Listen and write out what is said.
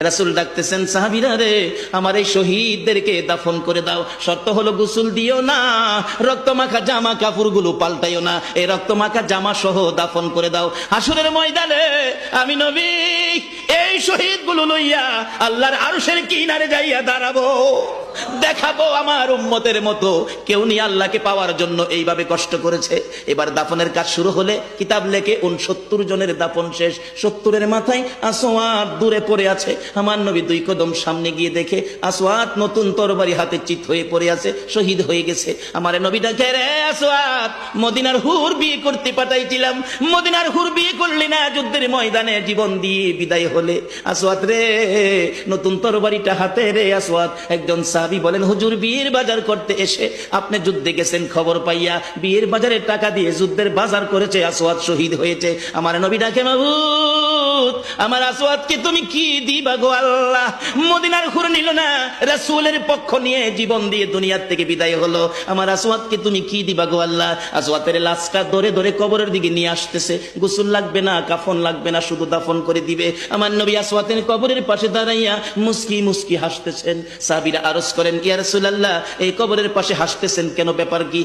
রাসূল ডাকতেছেন, সাহাবীরা রে, আমার এই শহীদদেরকে দাফন করে দাও। শর্ত হলো গোসল দিও না, রক্তমাখা জামা কাপড়গুলো পাল্টাইও না, এই রক্তমাখা জামা সহ দাফন করে দাও। হাসরের ময়দানে আমি নবী এই শহীদগুলো লইয়া আল্লাহর আরশের কিনারে যাইয়া দাঁড়াবো, দেখাবো আমার উম্মতের মতো কেউ নিয়ে আল্লাহকে পাওয়ার জন্য এইভাবে কষ্ট করেছে। এবার দাফনের কাজ শুরু হলে কিতাব লেখে 69 জনের দাফন শেষ। 70-এর মাথায় আসওয়াদ দূরে পড়ে আছে। আমার নবী 2 কদম সামনে গিয়ে দেখে আসওয়াদ নতুন তরবারি হাতে চিত হয়ে পড়ে আছে, শহীদ হয়ে গেছে। আমার নবী ডাকে, রে আসওয়াদ, মদিনার হুর বিয়ে করতে পাঠাইছিলাম, মদিনার হুর বিয়ে করলি না, যুদ্ধের ময়দানে জীবন দিয়ে বিদায় হলে। আসওয়াদ রে, নতুন তরবারিটা হাতে রে। আসওয়াদ একজন সাহাবী বলেন, হুজুর বিয়ের বাজার করতে এসে আপনি যুদ্ধে গেছেন, খবর পাইয়া বিয়ের বাজারের টাকা দিয়ে যুদ্ধের বাজার করেছে, আসওয়াদ শহীদ হয়েছে। আমার নবী ডাকে, মাবুদ, আমার আসওয়াদকে তুমি কি দিবা গো আল্লাহ? মদিনার হুর নিল না, রাসূলের পক্ষ নিয়ে জীবন দিয়ে দুনিয়ার থেকে বিদায় হলো, আমার আসওয়াদকে তুমি কি দিবা গো আল্লাহ? আসওয়াদের লাশটা ধরে ধরে কবরের দিকে নিয়ে আসতেছে। গোসল লাগবে না, কাফন লাগবে না, শুধু দাফন করে দিবে। আমার নবী আসওয়াদের কবরের পাশে দাঁড়াইয়া মুস্কি মুস্কি হাসতেছেন। সাহাবীরা আরজ করেন, ইয়া রাসূলুল্লাহ, এই কবরের পাশে হাসতেছেন কেন, ব্যাপার কি?